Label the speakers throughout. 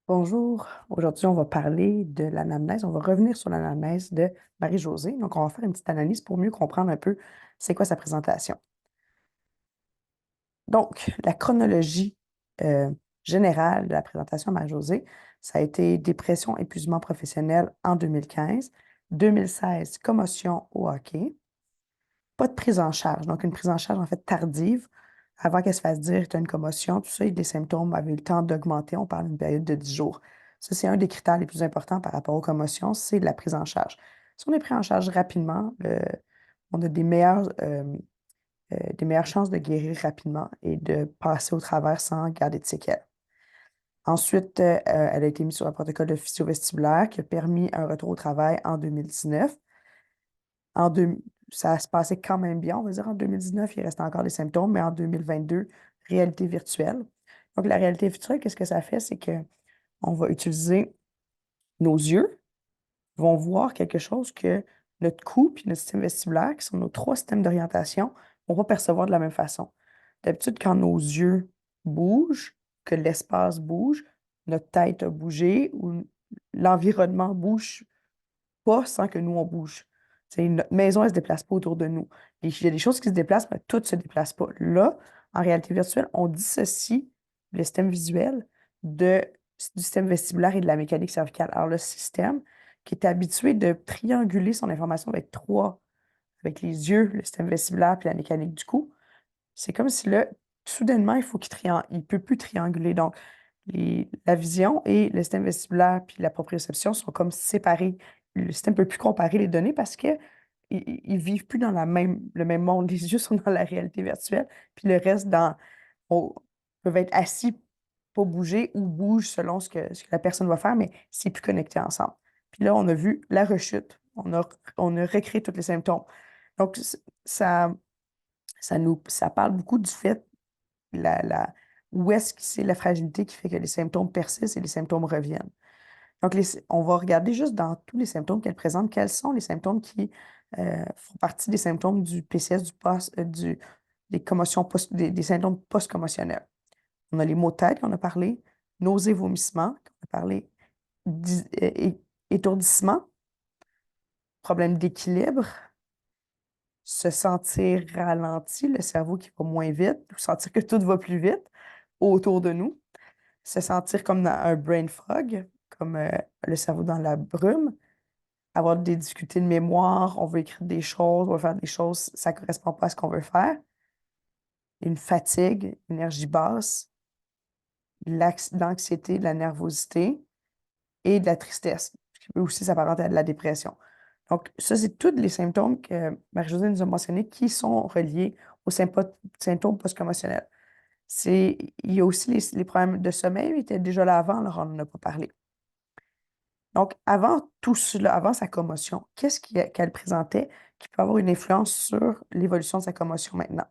Speaker 1: Bonjour, aujourd'hui on va parler de l'anamnèse, on va revenir sur l'anamnèse de Marie-Josée. Donc on va faire une petite analyse pour mieux comprendre un peu c'est quoi sa présentation. Donc la chronologie euh, générale de la présentation à Marie-Josée, ça a été dépression, épuisement professionnel en 2015, 2016, commotion au hockey, pas de prise en charge, donc une prise en charge en fait tardive, avant qu'elle se fasse dire que tu as une commotion, tout ça, et les symptômes avaient eu le temps d'augmenter, on parle d'une période de 10 jours. Ça, c'est un des critères les plus importants par rapport aux commotions, c'est la prise en charge. Si on est pris en charge rapidement, on a des meilleures chances de guérir rapidement et de passer au travers sans garder de séquelles. Ensuite, elle a été mise sur un protocole de physio-vestibulaire qui a permis un retour au travail en 2019. En deux- Ça se passait quand même bien, on va dire. En 2019, il restait encore des symptômes, mais en 2022, réalité virtuelle. Donc, la réalité virtuelle, qu'est-ce que ça fait? C'est qu'on va utiliser nos yeux, vont voir quelque chose que notre cou puis notre système vestibulaire, qui sont nos trois systèmes d'orientation, on va percevoir de la même façon. D'habitude, quand nos yeux bougent, que l'espace bouge, notre tête a bougé ou l'environnement bouge pas sans que nous, on bouge. Notre maison, elle ne se déplace pas autour de nous. Il y a des choses qui se déplacent, mais tout ne se déplace pas. Là, en réalité virtuelle, on dissocie le système visuel du système vestibulaire et de la mécanique cervicale. Alors, le système qui est habitué de trianguler son information avec les yeux, le système vestibulaire puis la mécanique du cou, c'est comme si là, soudainement, il peut plus trianguler. Donc, la vision et le système vestibulaire puis la proprioception sont comme séparés. Le système ne peut plus comparer les données parce que ils vivent plus dans le même monde. Les yeux sont dans la réalité virtuelle, puis le reste peuvent être assis, pas bouger ou bougent selon ce que la personne va faire, mais c'est plus connecté ensemble. Puis là, on a vu la rechute. On a recréé tous les symptômes. Donc, ça, ça parle beaucoup du fait où est-ce que c'est la fragilité qui fait que les symptômes persistent et les symptômes reviennent. Donc, on va regarder juste dans tous les symptômes qu'elle présente, quels sont les symptômes qui font partie des symptômes du PCS, des commotions des symptômes post-commotionnels. On a les maux de tête qu'on a parlé, nausées, vomissements qu'on a parlé, étourdissement, problème d'équilibre, se sentir ralenti, le cerveau qui va moins vite, ou sentir que tout va plus vite autour de nous, se sentir comme dans un brain fog, comme le cerveau dans la brume, avoir des difficultés de mémoire, on veut écrire des choses, on veut faire des choses, ça ne correspond pas à ce qu'on veut faire, une fatigue, énergie basse, de l'anxiété, de la nervosité et de la tristesse, ce qui peut aussi s'apparenter à de la dépression. Donc, ça, c'est tous les symptômes que Marie-Josée nous a mentionnés qui sont reliés aux symptômes post-commotionnels. Il y a aussi les problèmes de sommeil, ils étaient déjà là avant, alors on n'en a pas parlé. Donc, avant tout cela, avant sa commotion, qu'elle présentait qui peut avoir une influence sur l'évolution de sa commotion maintenant?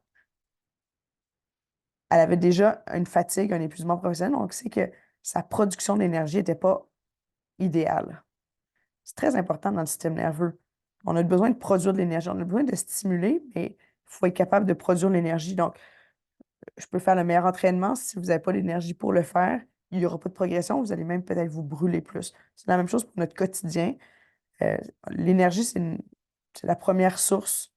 Speaker 1: Elle avait déjà une fatigue, un épuisement professionnel, donc c'est que sa production d'énergie n'était pas idéale. C'est très important dans le système nerveux. On a besoin de produire de l'énergie, on a besoin de stimuler, mais il faut être capable de produire de l'énergie. Donc, je peux faire le meilleur entraînement. Si vous n'avez pas l'énergie pour le faire, il n'y aura pas de progression. Vous allez même peut-être vous brûler plus. C'est la même chose pour notre quotidien. Euh, L'énergie, c'est la première source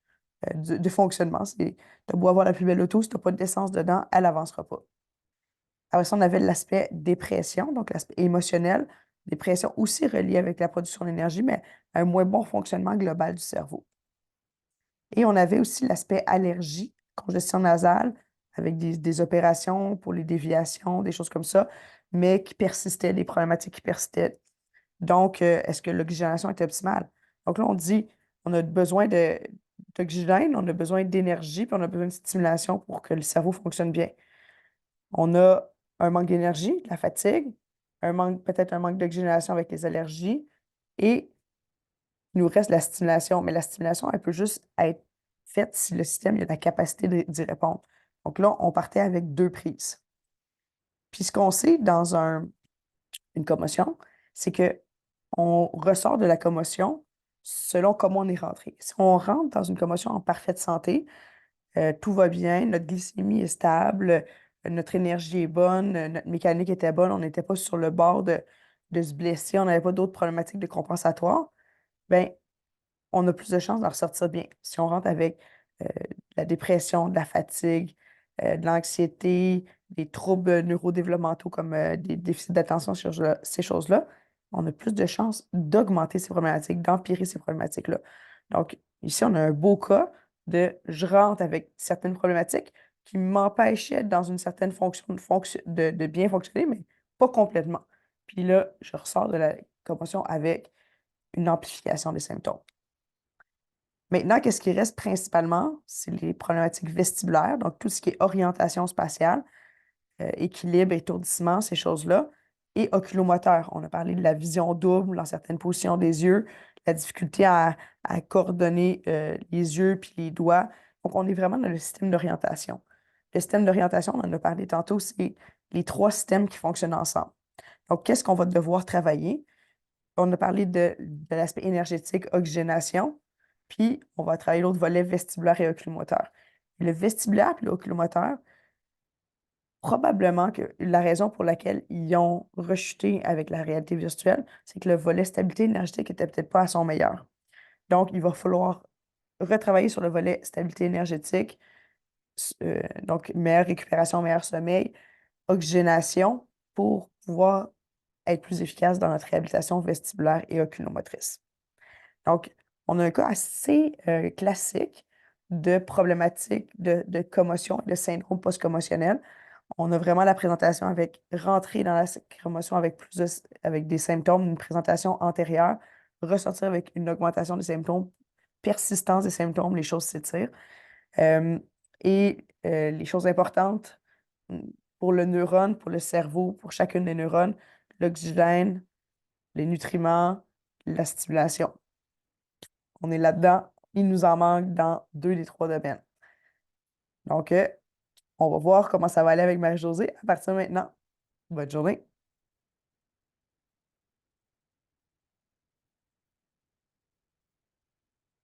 Speaker 1: de fonctionnement. Tu as beau avoir la plus belle auto, si tu n'as pas d'essence dedans, elle n'avancera pas. Après ça, on avait l'aspect dépression, donc l'aspect émotionnel. Dépression aussi reliée avec la production d'énergie, mais un moins bon fonctionnement global du cerveau. Et on avait aussi l'aspect allergie, congestion nasale, avec des opérations pour les déviations, des choses comme ça, mais qui persistaient, des problématiques qui persistaient. Donc, est-ce que l'oxygénation est optimale? Donc là, on dit, on a besoin d'oxygène, on a besoin d'énergie, puis on a besoin de stimulation pour que le cerveau fonctionne bien. On a un manque d'énergie, de la fatigue, peut-être un manque d'oxygénation avec les allergies, et il nous reste la stimulation. Mais la stimulation, elle peut juste être faite si le système il a la capacité d'y répondre. Donc là, on partait avec deux prises. Puis ce qu'on sait dans une commotion, c'est que on ressort de la commotion selon comment on est rentré. Si on rentre dans une commotion en parfaite santé, tout va bien, notre glycémie est stable, notre énergie est bonne, notre mécanique était bonne, on n'était pas sur le bord de se blesser, on n'avait pas d'autres problématiques de compensatoires, ben on a plus de chances d'en ressortir bien. Si on rentre avec de la dépression, de la fatigue, de l'anxiété, des troubles neurodéveloppementaux comme des déficits d'attention sur ces choses-là, on a plus de chances d'augmenter ces problématiques, d'empirer ces problématiques-là. Donc, ici, on a un beau cas de je rentre avec certaines problématiques qui m'empêchaient dans une certaine de bien fonctionner, mais pas complètement. Puis là, je ressors de la commotion avec une amplification des symptômes. Maintenant, qu'est-ce qui reste principalement? C'est les problématiques vestibulaires, donc tout ce qui est orientation spatiale, équilibre, étourdissement, ces choses-là, et oculomoteur. On a parlé de la vision double dans certaines positions des yeux, la difficulté à coordonner les yeux puis les doigts. Donc, on est vraiment dans le système d'orientation. Le système d'orientation, on en a parlé tantôt, c'est les trois systèmes qui fonctionnent ensemble. Donc, qu'est-ce qu'on va devoir travailler? On a parlé de l'aspect énergétique, oxygénation, puis on va travailler l'autre volet vestibulaire et oculomoteur. Le vestibulaire et l'oculomoteur, probablement que la raison pour laquelle ils ont rechuté avec la réalité virtuelle, c'est que le volet stabilité énergétique était peut-être pas à son meilleur. Donc, il va falloir retravailler sur le volet stabilité énergétique, donc meilleure récupération, meilleur sommeil, oxygénation, pour pouvoir être plus efficace dans notre réhabilitation vestibulaire et oculomotrice. Donc, on a un cas assez classique de problématique de commotion, de syndrome post-commotionnel. On a vraiment la présentation avec rentrer dans la commotion avec avec des symptômes, une présentation antérieure, ressortir avec une augmentation des symptômes, persistance des symptômes, les choses s'étirent. Euh, les choses importantes mm, pour le neurone, pour le cerveau, pour chacune des neurones, l'oxygène, les nutriments, la stimulation. On est là-dedans. Il nous en manque dans deux des trois domaines. Donc, on va voir comment ça va aller avec Marie-Josée à partir de maintenant. Bonne journée.